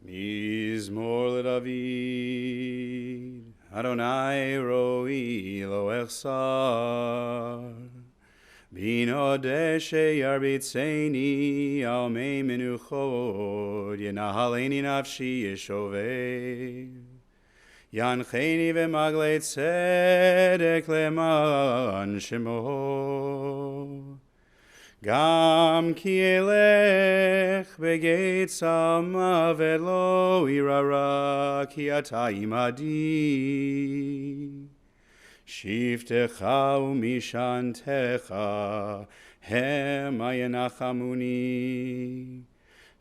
Mizmor LeDavid, Adonai roi lo echsar. Bino deshe yarbitzeni al mei menuchot, yenahaleni nafshi yeshovev. Yancheni v'magle tzedek leman shemo. Gam ki elech begetz ha'mavet lo irara ki ata imadi. Shiftecha umishantecha hema yenachamuni.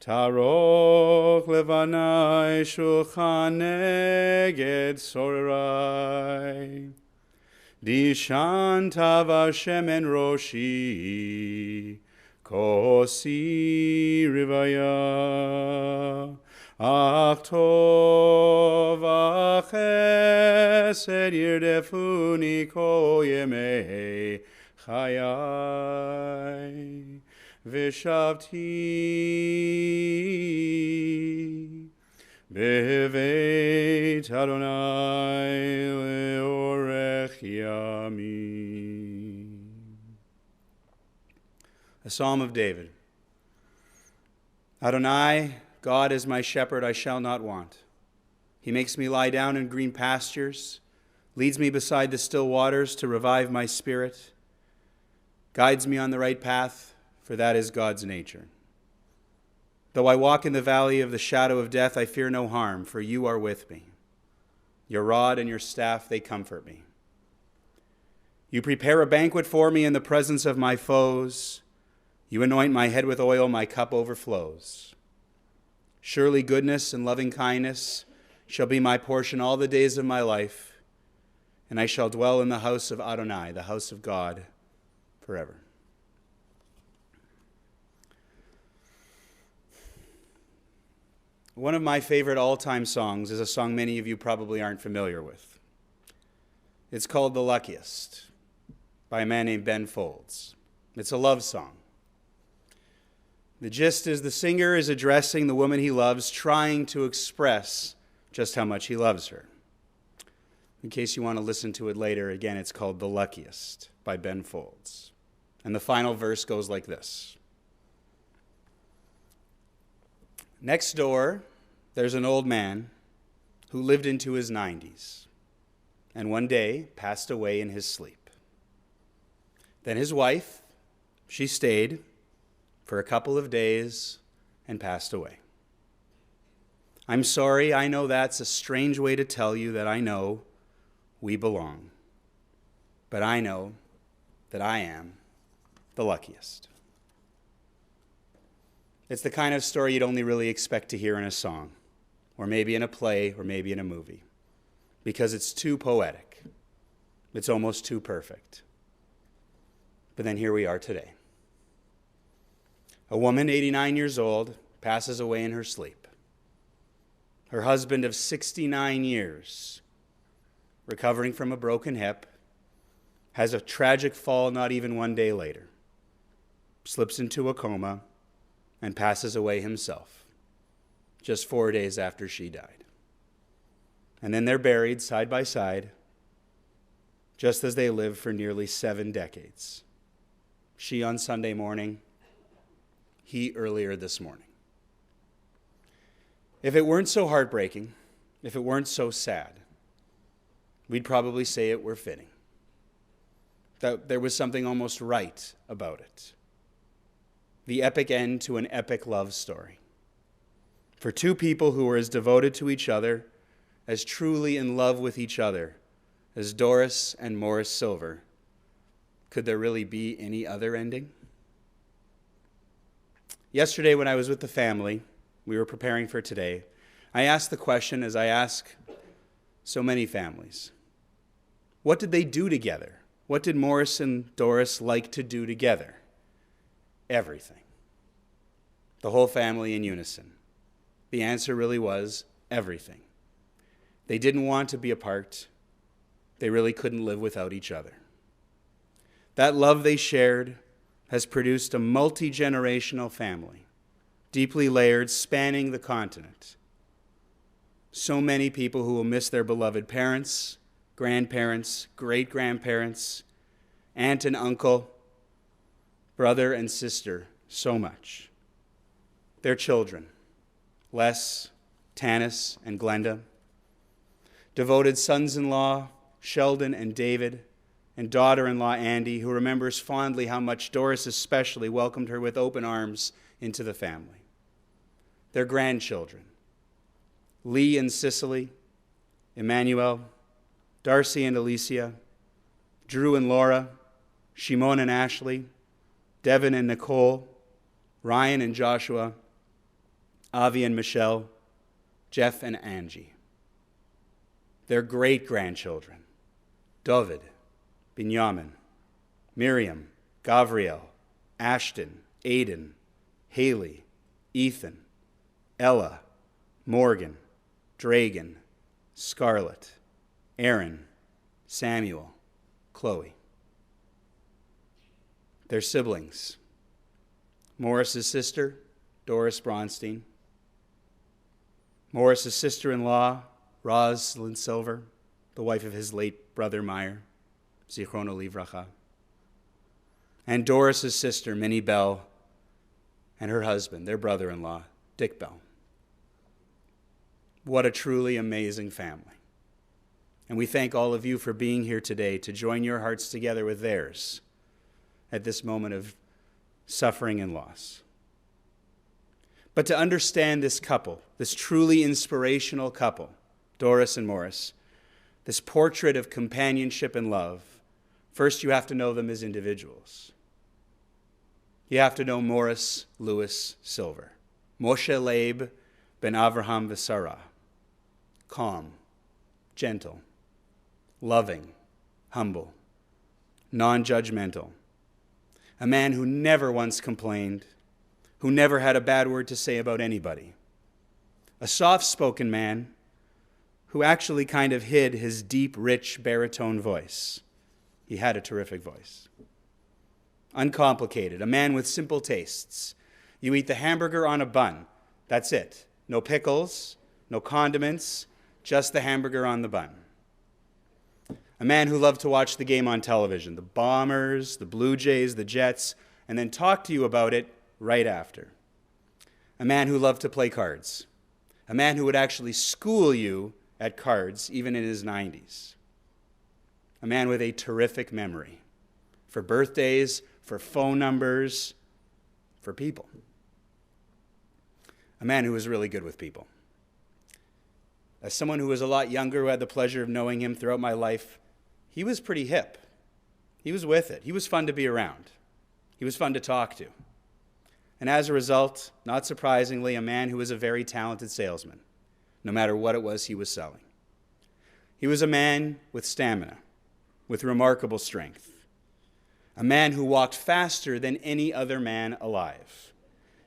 Taroch levanai shulchan neged sorerai. Dishanta v'Hashem roshi, kosi rivaya. Ach tov v'chesed yirdefuni kol yemei chayai. V'shavti beveit Adonai leorech yamim. A Psalm of David. Adonai, God is my shepherd, I shall not want. He makes me lie down in green pastures, leads me beside the still waters to revive my spirit, guides me on the right path, for that is God's nature. Though I walk in the valley of the shadow of death, I fear no harm, for you are with me. Your rod and your staff, they comfort me. You prepare a banquet for me in the presence of my foes. You anoint my head with oil, my cup overflows. Surely goodness and loving kindness shall be my portion all the days of my life, and I shall dwell in the house of Adonai, the house of God, forever. One of my favorite all-time songs is a song many of you probably aren't familiar with. It's called The Luckiest by a man named Ben Folds. It's a love song. The gist is the singer is addressing the woman he loves, trying to express just how much he loves her. In case you want to listen to it later, again, it's called The Luckiest by Ben Folds. And the final verse goes like this. Next door, there's an old man who lived into his 90s and one day passed away in his sleep. Then his wife, she stayed for a couple of days and passed away. I'm sorry, I know that's a strange way to tell you that I know we belong, but I know that I am the luckiest. It's the kind of story you'd only really expect to hear in a song, or maybe in a play, or maybe in a movie, because it's too poetic. It's almost too perfect. But then here we are today. A woman, 89 years old, passes away in her sleep. Her husband of 69 years, recovering from a broken hip, has a tragic fall not even one day later, slips into a coma, and passes away himself just 4 days after she died. And then they're buried side by side, just as they lived for nearly 7 decades. She on Sunday morning, he earlier this morning. If it weren't so heartbreaking, if it weren't so sad, we'd probably say it were fitting, that there was something almost right about it. The epic end to an epic love story. For two people who were as devoted to each other, as truly in love with each other, as Dorys and Morris Silver, could there really be any other ending? Yesterday when I was with the family, we were preparing for today, I asked the question, as I ask so many families, what did they do together? What did Morris and Dorys like to do together? Everything. The whole family in unison. The answer really was everything. They didn't want to be apart. They really couldn't live without each other. That love they shared has produced a multi-generational family, deeply layered, spanning the continent. So many people who will miss their beloved parents, grandparents, great-grandparents, aunt and uncle, brother and sister, so much. Their children, Les, Tanis, and Glenda, devoted sons-in-law, Sheldon and David, and daughter-in-law Andy, who remembers fondly how much Doris especially welcomed her with open arms into the family. Their grandchildren, Lee and Cicely, Emmanuel, Darcy and Alicia, Drew and Laura, Shimon and Ashley, Devin and Nicole, Ryan and Joshua, Avi and Michelle, Jeff and Angie. Their great-grandchildren, David, Binyamin, Miriam, Gavriel, Ashton, Aiden, Haley, Ethan, Ella, Morgan, Dragan, Scarlett, Aaron, Samuel, Chloe. Their siblings, Morris's sister, Doris Bronstein, Morris's sister-in-law, Rosalind Silver, the wife of his late brother Meyer, Zichrono Livracha, and Doris's sister, Minnie Bell, and her husband, their brother-in-law, Dick Bell. What a truly amazing family. And we thank all of you for being here today to join your hearts together with theirs at this moment of suffering and loss. But to understand this couple, this truly inspirational couple, Doris and Morris, this portrait of companionship and love, first you have to know them as individuals. You have to know Morris Lewis Silver, Moshe Leib ben Avraham v'Sarah, calm, gentle, loving, humble, non-judgmental, a man who never once complained, who never had a bad word to say about anybody, a soft-spoken man who actually kind of hid his deep, rich baritone voice. He had a terrific voice. Uncomplicated, a man with simple tastes. You eat the hamburger on a bun, that's it. No pickles, no condiments, just the hamburger on the bun. A man who loved to watch the game on television, the Bombers, the Blue Jays, the Jets, and then talk to you about it right after. A man who loved to play cards. A man who would actually school you at cards, even in his 90s. A man with a terrific memory for birthdays, for phone numbers, for people. A man who was really good with people. As someone who was a lot younger, who had the pleasure of knowing him throughout my life, he was pretty hip. He was with it. He was fun to be around. He was fun to talk to. And as a result, not surprisingly, a man who was a very talented salesman, no matter what it was he was selling. He was a man with stamina, with remarkable strength. A man who walked faster than any other man alive.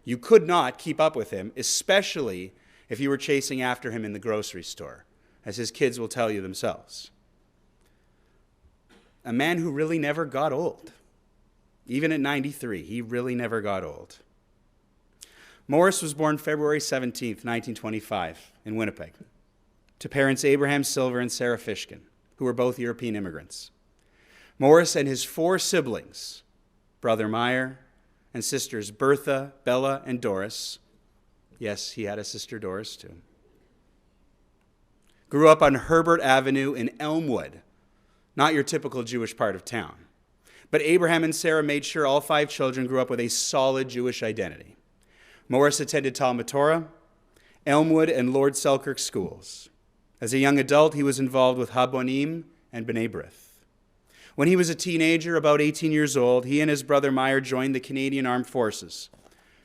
You could not keep up with him, especially if you were chasing after him in the grocery store, as his kids will tell you themselves. A man who really never got old. Even at 93, he really never got old. Morris was born February 17th, 1925, in Winnipeg, to parents Abraham Silver and Sarah Fishkin, who were both European immigrants. Morris and his 4 siblings, brother Meyer and sisters Bertha, Bella, and Doris, yes, he had a sister Doris too, grew up on Herbert Avenue in Elmwood, not your typical Jewish part of town. But Abraham and Sarah made sure all 5 children grew up with a solid Jewish identity. Morris attended Talmud Torah, Elmwood, and Lord Selkirk schools. As a young adult, he was involved with Habonim and B'nai B'rith. When he was a teenager, about 18 years old, he and his brother Meyer joined the Canadian Armed Forces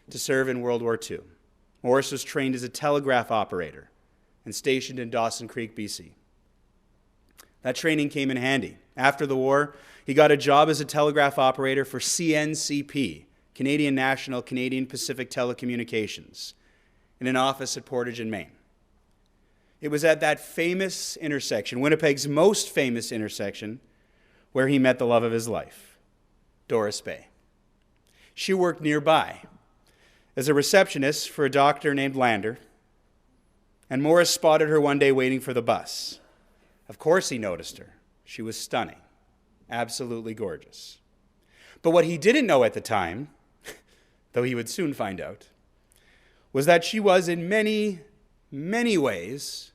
to serve in World War II. Morris was trained as a telegraph operator and stationed in Dawson Creek, BC. That training came in handy. After the war, he got a job as a telegraph operator for CNCP, Canadian National Canadian Pacific Telecommunications, in an office at Portage in Maine. It was at that famous intersection, Winnipeg's most famous intersection, where he met the love of his life, Dorys Bay. She worked nearby as a receptionist for a doctor named Lander, and Morris spotted her one day waiting for the bus. Of course he noticed her. She was stunning, absolutely gorgeous. But what he didn't know at the time, though he would soon find out, was that she was in many, many ways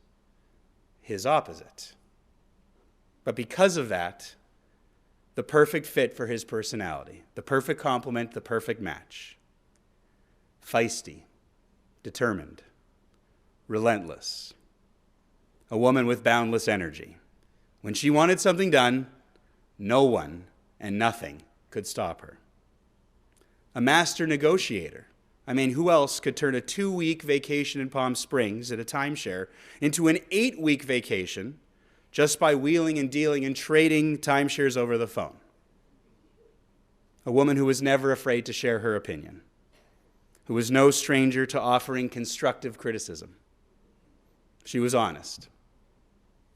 his opposite. But because of that, the perfect fit for his personality, the perfect complement, the perfect match. Feisty, determined, relentless. A woman with boundless energy. When she wanted something done, no one and nothing could stop her. A master negotiator. I mean, who else could turn a 2-week vacation in Palm Springs at a timeshare into an 8-week vacation just by wheeling and dealing and trading timeshares over the phone? A woman who was never afraid to share her opinion, who was no stranger to offering constructive criticism. She was honest.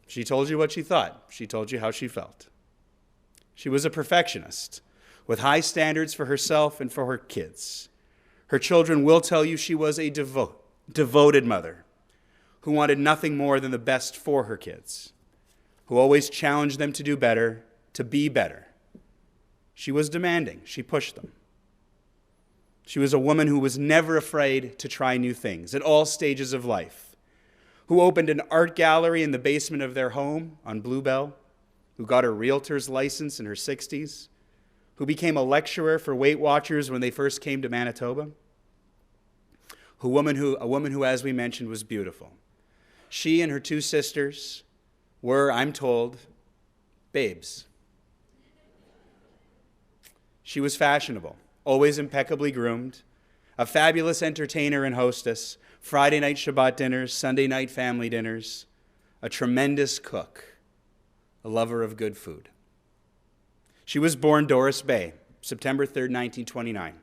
She told you what she thought. She told you how she felt. She was a perfectionist with high standards for herself and for her kids. Her children will tell you she was a devoted mother who wanted nothing more than the best for her kids, who always challenged them to do better, to be better. She was demanding. She pushed them. She was a woman who was never afraid to try new things at all stages of life, who opened an art gallery in the basement of their home on Bluebell, who got her realtor's license in her 60s, who became a lecturer for Weight Watchers when they first came to Manitoba, a woman who, as we mentioned, was beautiful. She and her 2 sisters were, I'm told, babes. She was fashionable, always impeccably groomed, a fabulous entertainer and hostess, Friday night Shabbat dinners, Sunday night family dinners, a tremendous cook, a lover of good food. She was born Dorys Bay, September 3rd, 1929.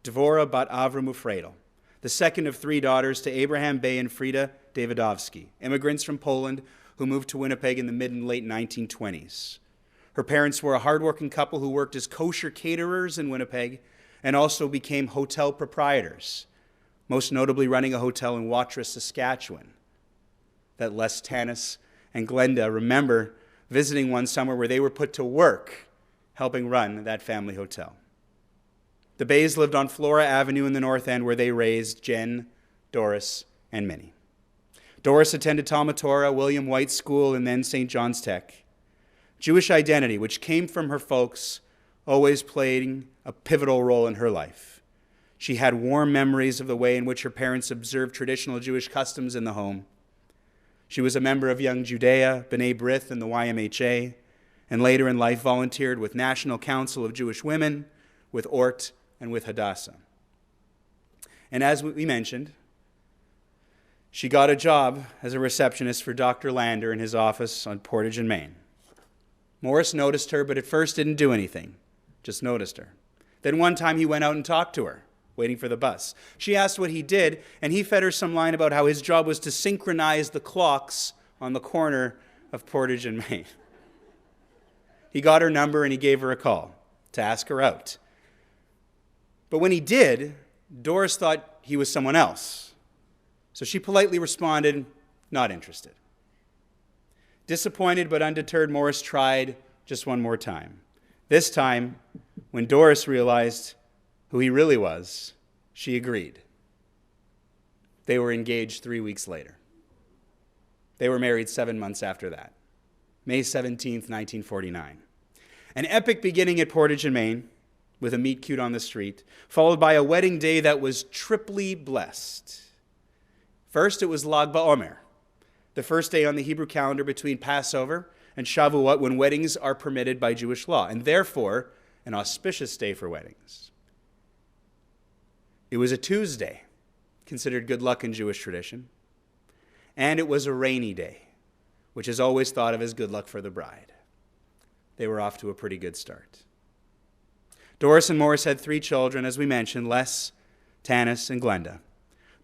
Dvora bat Avram Ufredel, the second of 3 daughters to Abraham Bay and Frida Davidovsky, immigrants from Poland who moved to Winnipeg in the mid and late 1920s. Her parents were a hardworking couple who worked as kosher caterers in Winnipeg and also became hotel proprietors, most notably running a hotel in Watrous, Saskatchewan, that Les Tanis and Glenda remember visiting one summer where they were put to work helping run that family hotel. The Bays lived on Flora Avenue in the North End, where they raised Jen, Dorys, and Minnie. Dorys attended Talmud Torah, William White School, and then St. John's Tech. Jewish identity, which came from her folks, always played a pivotal role in her life. She had warm memories of the way in which her parents observed traditional Jewish customs in the home. She was a member of Young Judea, B'nai B'rith, and the YMHA, and later in life volunteered with National Council of Jewish Women, with Ort, and with Hadassah. And as we mentioned, she got a job as a receptionist for Dr. Lander in his office on Portage and Main. Morris noticed her, but at first didn't do anything, just noticed her. Then one time he went out and talked to her, waiting for the bus. She asked what he did, and he fed her some line about how his job was to synchronize the clocks on the corner of Portage and Main. He got her number and he gave her a call to ask her out. But when he did, Doris thought he was someone else. So she politely responded, not interested. Disappointed but undeterred, Morris tried just one more time. This time, when Doris realized who he really was, she agreed. They were engaged 3 weeks later. They were married 7 months after that, May 17th, 1949. An epic beginning at Portage and Main, with a meet cute on the street, followed by a wedding day that was triply blessed. First, it was Lag BaOmer, the first day on the Hebrew calendar between Passover and Shavuot, when weddings are permitted by Jewish law, and therefore an auspicious day for weddings. It was a Tuesday, considered good luck in Jewish tradition, and it was a rainy day, which is always thought of as good luck for the bride. They were off to a pretty good start. Doris and Morris had 3 children, as we mentioned, Les, Tanis, and Glenda.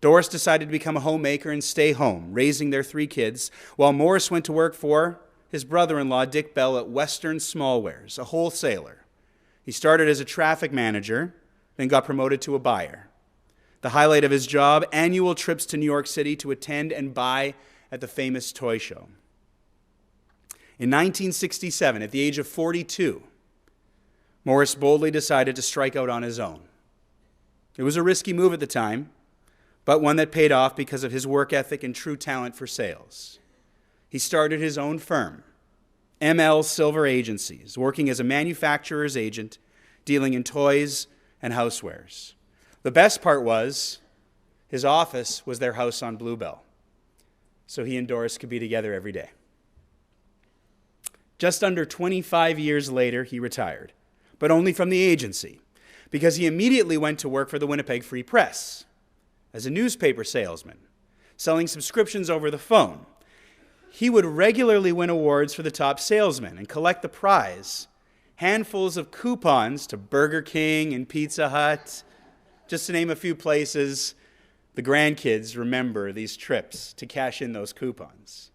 Doris decided to become a homemaker and stay home, raising their 3 kids, while Morris went to work for his brother-in-law, Dick Bell, at Western Smallwares, a wholesaler. He started as a traffic manager, then got promoted to a buyer. The highlight of his job, annual trips to New York City to attend and buy at the famous toy show. In 1967, at the age of 42, Morris boldly decided to strike out on his own. It was a risky move at the time, but one that paid off because of his work ethic and true talent for sales. He started his own firm, ML Silver Agencies, working as a manufacturer's agent, dealing in toys and housewares. The best part was his office was their house on Bluebell, so he and Doris could be together every day. Just under 25 years later, he retired, but only from the agency, because he immediately went to work for the Winnipeg Free Press as a newspaper salesman, selling subscriptions over the phone. He would regularly win awards for the top salesman and collect the prize, handfuls of coupons to Burger King and Pizza Hut, just to name a few places. The grandkids remember these trips to cash in those coupons.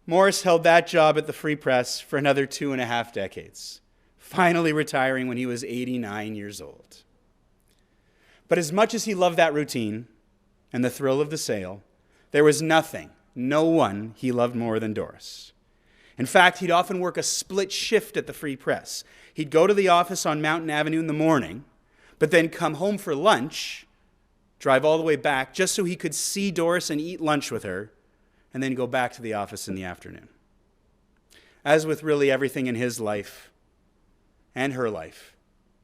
Morris held that job at the Free Press for another 2.5 decades, finally retiring when he was 89 years old. But as much as he loved that routine and the thrill of the sale, there was no one he loved more than Doris. In fact, he'd often work a split shift at the Free Press. He'd go to the office on Mountain Avenue in the morning, but then come home for lunch, drive all the way back just so he could see Doris and eat lunch with her, and then go back to the office in the afternoon. As with really everything in his life and her life,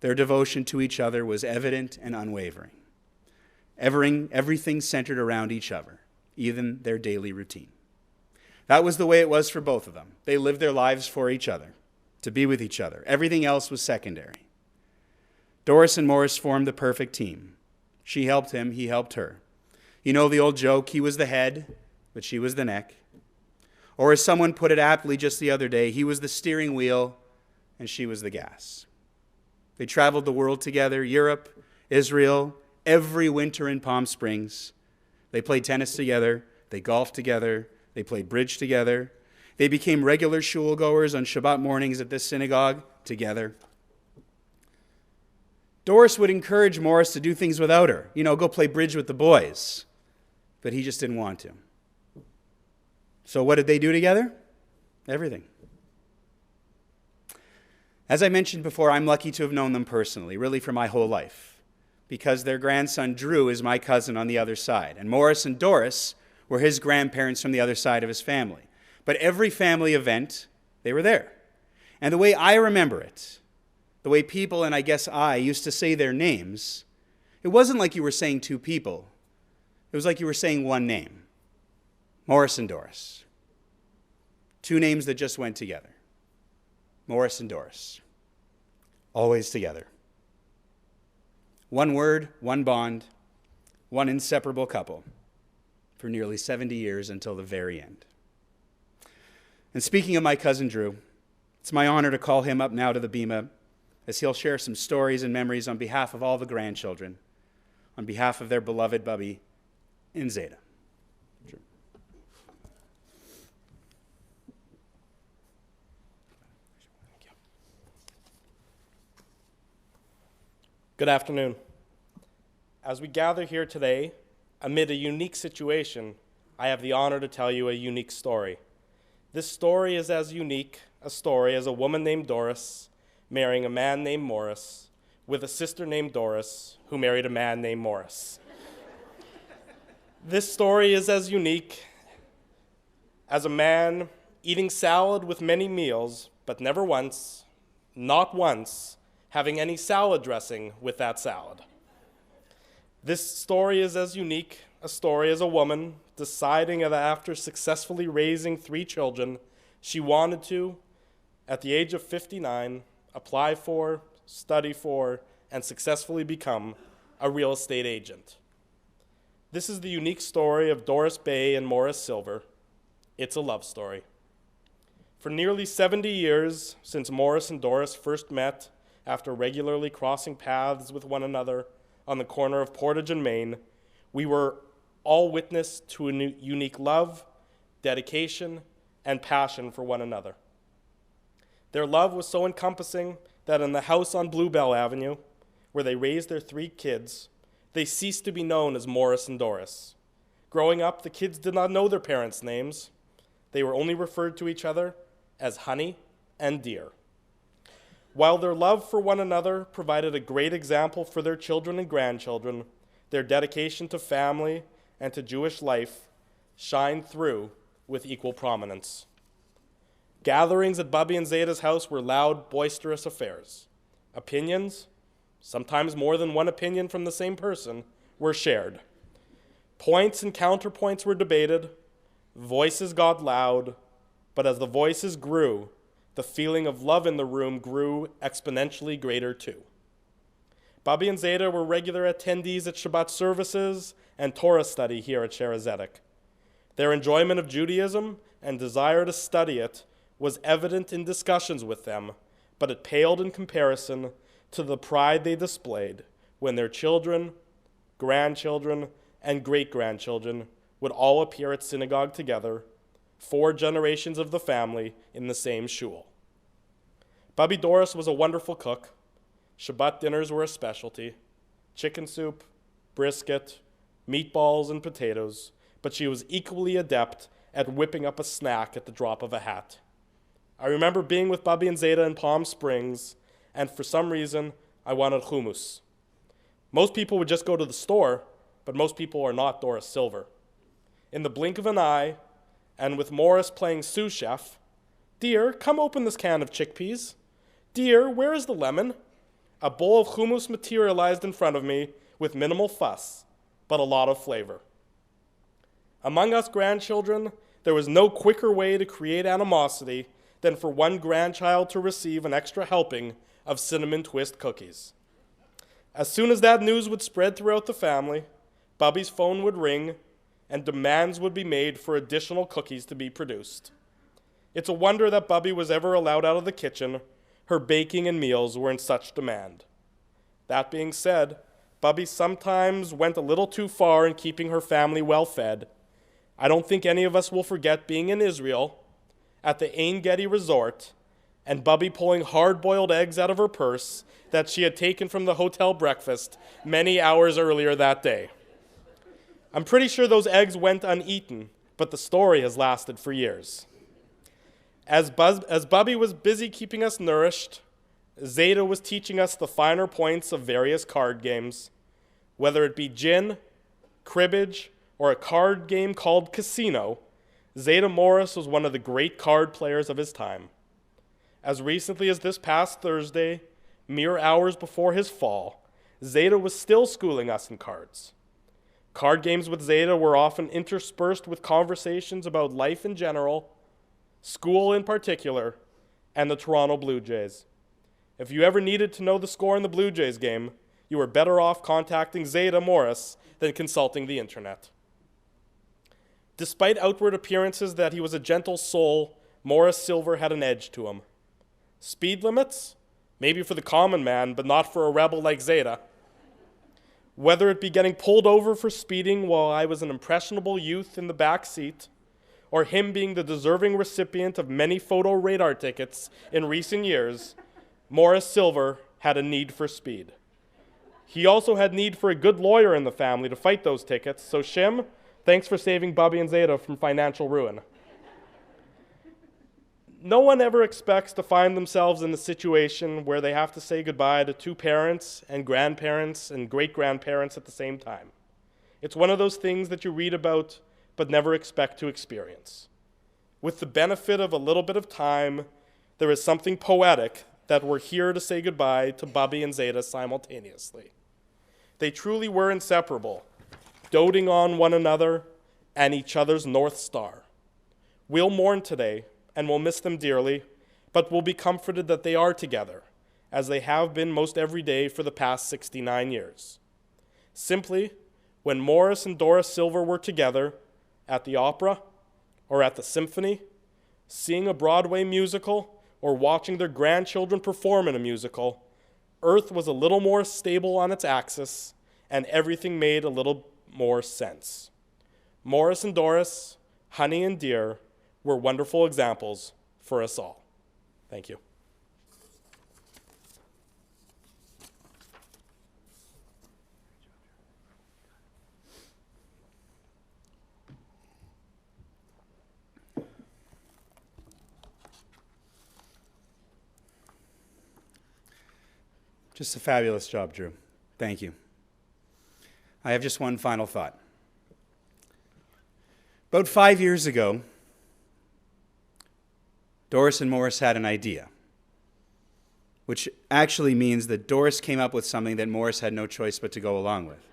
their devotion to each other was evident and unwavering. Everything centered around each other, even their daily routine. That was the way it was for both of them. They lived their lives for each other, to be with each other. Everything else was secondary. Doris and Morris formed the perfect team. She helped him, he helped her. You know the old joke, he was the head, but she was the neck. Or as someone put it aptly just the other day, he was the steering wheel and she was the gas. They traveled the world together, Europe, Israel, every winter in Palm Springs. They played tennis together, they golfed together, they played bridge together. They became regular shul goers on Shabbat mornings at this synagogue together. Doris would encourage Morris to do things without her. Go play bridge with the boys. But he just didn't want to. So what did they do together? Everything. As I mentioned before, I'm lucky to have known them personally, really for my whole life, because their grandson Drew is my cousin on the other side, and Morris and Doris were his grandparents from the other side of his family. But every family event, they were there. And the way I remember it, the way people, and I guess I, used to say their names, it wasn't like you were saying 2 people. It was like you were saying one name. Morris and Doris. 2 names that just went together. Morris and Doris. Always together. One word, one bond, one inseparable couple for nearly 70 years until the very end. And speaking of my cousin Drew, it's my honor to call him up now to the Bima as he'll share some stories and memories on behalf of all the grandchildren, on behalf of their beloved Bubby and Zeta. Drew. Good afternoon. As we gather here today, amid a unique situation, I have the honor to tell you a unique story. This story is as unique a story as a woman named Doris marrying a man named Morris with a sister named Doris who married a man named Morris. This story is as unique as a man eating salad with many meals, but never once, not once, having any salad dressing with that salad. This story is as unique a story as a woman deciding that after successfully raising 3 children, she wanted to, at the age of 59, apply for, study for, and successfully become a real estate agent. This is the unique story of Doris Bay and Morris Silver. It's a love story. For nearly 70 years since Morris and Doris first met after regularly crossing paths with one another on the corner of Portage and Main, we were all witness to a unique love, dedication, and passion for one another. Their love was so encompassing that in the house on Bluebell Avenue, where they raised their 3 kids, they ceased to be known as Morris and Dorys. Growing up, the kids did not know their parents' names. They were only referred to each other as Honey and Dear. While their love for one another provided a great example for their children and grandchildren, their dedication to family and to Jewish life shined through with equal prominence. Gatherings at Bubby and Zeta's house were loud, boisterous affairs. Opinions, sometimes more than one opinion from the same person, were shared. Points and counterpoints were debated. Voices got loud, but as the voices grew, the feeling of love in the room grew exponentially greater too. Bubby and Zeta were regular attendees at Shabbat services and Torah study here at Shara Zedek. Their enjoyment of Judaism and desire to study it was evident in discussions with them, but it paled in comparison to the pride they displayed when their children, grandchildren, and great-grandchildren would all appear at synagogue together, 4 generations of the family in the same shul. Bubby Dorys was a wonderful cook. Shabbat dinners were a specialty: chicken soup, brisket, meatballs, and potatoes, but she was equally adept at whipping up a snack at the drop of a hat. I remember being with Bubby and Zeta in Palm Springs, and for some reason, I wanted hummus. Most people would just go to the store, but most people are not Doris Silver. In the blink of an eye, and with Morris playing sous chef, "Dear, come open this can of chickpeas. Dear, where is the lemon?" A bowl of hummus materialized in front of me with minimal fuss, but a lot of flavor. Among us grandchildren, there was no quicker way to create animosity than for one grandchild to receive an extra helping of cinnamon twist cookies. As soon as that news would spread throughout the family, Bubby's phone would ring and demands would be made for additional cookies to be produced. It's a wonder that Bubby was ever allowed out of the kitchen. Her baking and meals were in such demand. That being said, Bubby sometimes went a little too far in keeping her family well fed. I don't think any of us will forget being in Israel at the Ein Gedi Resort and Bubby pulling hard-boiled eggs out of her purse that she had taken from the hotel breakfast many hours earlier that day. I'm pretty sure those eggs went uneaten, but the story has lasted for years. As Bubby was busy keeping us nourished, Zeta was teaching us the finer points of various card games, whether it be gin, cribbage, or a card game called Casino. Zeta Morris was one of the great card players of his time. As recently as this past Thursday, mere hours before his fall, Zeta was still schooling us in cards. Card games with Zeta were often interspersed with conversations about life in general, school in particular, and the Toronto Blue Jays. If you ever needed to know the score in the Blue Jays game, you were better off contacting Zeta Morris than consulting the internet. Despite outward appearances that he was a gentle soul, Morris Silver had an edge to him. Speed limits? Maybe for the common man, but not for a rebel like Zeta. Whether it be getting pulled over for speeding while I was an impressionable youth in the back seat, or him being the deserving recipient of many photo radar tickets in recent years, Morris Silver had a need for speed. He also had need for a good lawyer in the family to fight those tickets, so Shim, thanks for saving Bubby and Zeta from financial ruin. No one ever expects to find themselves in the situation where they have to say goodbye to 2 parents and grandparents and great-grandparents at the same time. It's one of those things that you read about but never expect to experience. With the benefit of a little bit of time, there is something poetic that we're here to say goodbye to Bubby and Zeta simultaneously. They truly were inseparable, doting on one another and each other's North Star. We'll mourn today, and we'll miss them dearly, but we'll be comforted that they are together, as they have been most every day for the past 69 years. Simply, when Morris and Doris Silver were together at the opera or at the symphony, seeing a Broadway musical or watching their grandchildren perform in a musical, Earth was a little more stable on its axis, and everything made a little more sense. Morris and Dorys, honey and dear, were wonderful examples for us all. Thank you. Just a fabulous job, Drew. Thank you. I have just one final thought. About 5 years ago, Dorys and Morris had an idea, which actually means that Dorys came up with something that Morris had no choice but to go along with.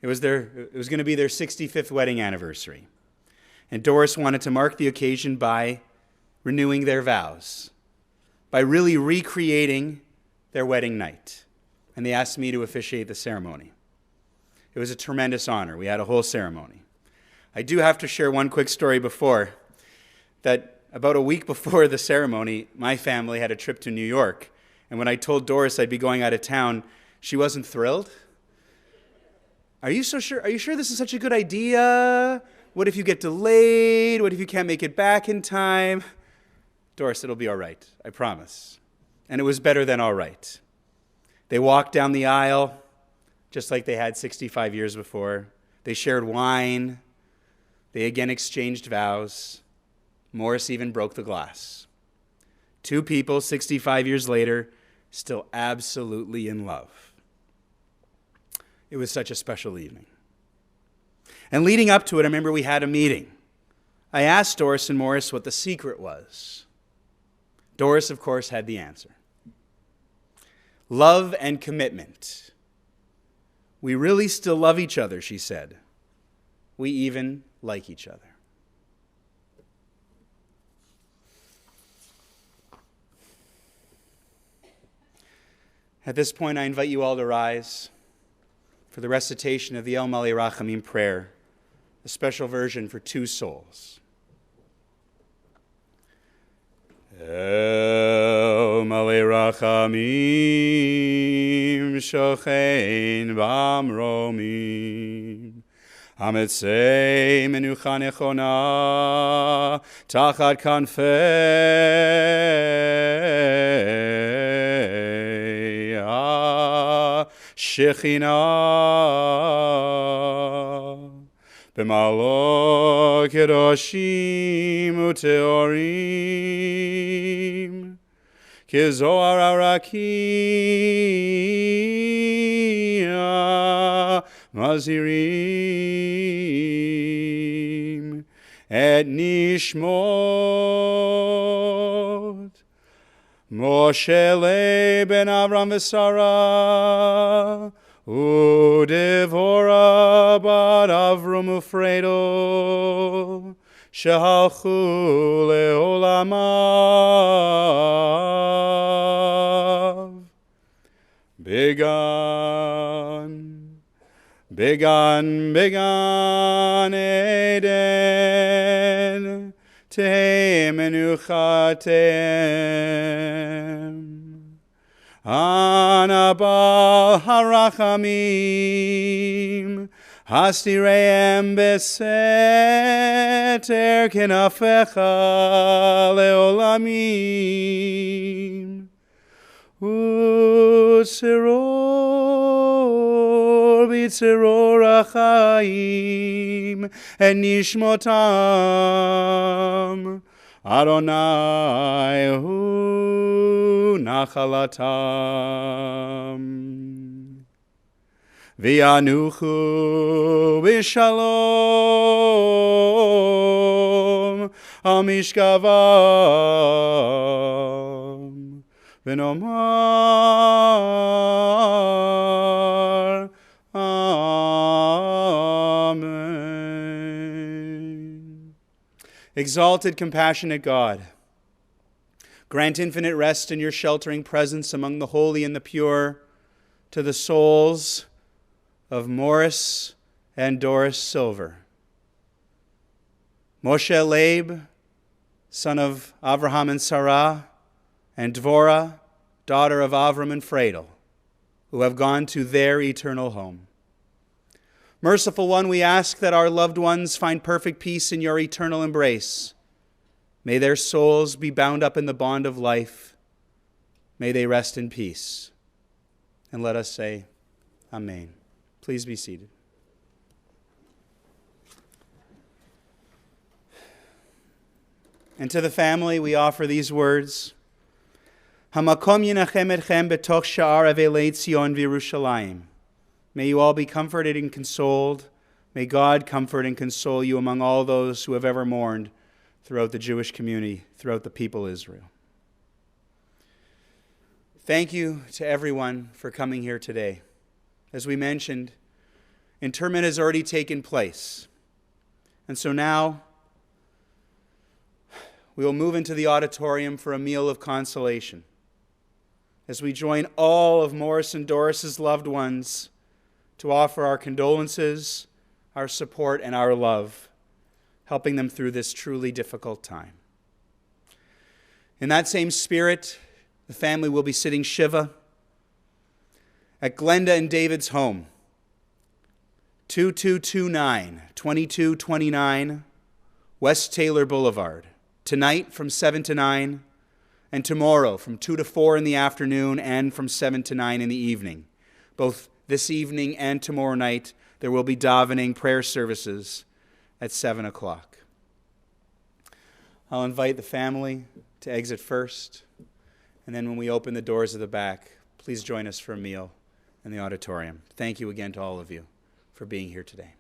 It was going to be their 65th wedding anniversary, and Dorys wanted to mark the occasion by renewing their vows, by really recreating their wedding night. And they asked me to officiate the ceremony. It was a tremendous honor. We had a whole ceremony. I do have to share one quick story before, that about a week before the ceremony, my family had a trip to New York. And when I told Dorys I'd be going out of town, she wasn't thrilled. Are you so sure? Are you sure this is such a good idea? What if you get delayed? What if you can't make it back in time? Dorys, it'll be all right, I promise. And it was better than all right. They walked down the aisle, just like they had 65 years before. They shared wine. They again exchanged vows. Morris even broke the glass. Two people, 65 years later, still absolutely in love. It was such a special evening. And leading up to it, I remember we had a meeting. I asked Dorys and Morris what the secret was. Dorys, of course, had the answer. Love and commitment. We really still love each other, she said. We even like each other. At this point, I invite you all to rise for the recitation of the El Malei Rachamim prayer, a special version for two souls. El Malei Rachamim shochein b'amromim Hametzei menucha nechona tachat kanfei Shekhinah b'malo kedoshim uteorim Kizohar arakia mazirim et nishmot Moshe ben Avram v'Sara Udevora bat Avram ufredo Shehalchu leolamav Began Eden Tehei menuchatem Anabal harachamim Hastireim beseter kenafecha leolamim Utzeror b'tzeror achaim et nishmotam Adonai hu nachalatam V'yanuchu b'shalom al mishkavam v'nomar Amen. Exalted, compassionate God, grant infinite rest in your sheltering presence among the holy and the pure to the souls of Morris and Dorys Silver. Moshe Leib, son of Avraham and Sarah, and Dvorah, daughter of Avram and Fredel, who have gone to their eternal home. Merciful One, we ask that our loved ones find perfect peace in your eternal embrace. May their souls be bound up in the bond of life. May they rest in peace. And let us say, Amen. Please be seated. And to the family, we offer these words. Hamakom yinachem etchem betoch sha'ar avelei Tzion v'Yerushalayim. May you all be comforted and consoled. May God comfort and console you among all those who have ever mourned throughout the Jewish community, throughout the people of Israel. Thank you to everyone for coming here today. As we mentioned, interment has already taken place. And so now we will move into the auditorium for a meal of consolation as we join all of Morris and Doris's loved ones to offer our condolences, our support, and our love, helping them through this truly difficult time. In that same spirit, the family will be sitting Shiva at Glenda and David's home, 2229 West Taylor Boulevard, tonight from 7 to 9, and tomorrow from 2 to 4 in the afternoon and from 7 to 9 in the evening. Both this evening and tomorrow night, there will be davening prayer services at 7 o'clock. I'll invite the family to exit first, and then when we open the doors at the back, please join us for a meal in the auditorium. Thank you again to all of you for being here today.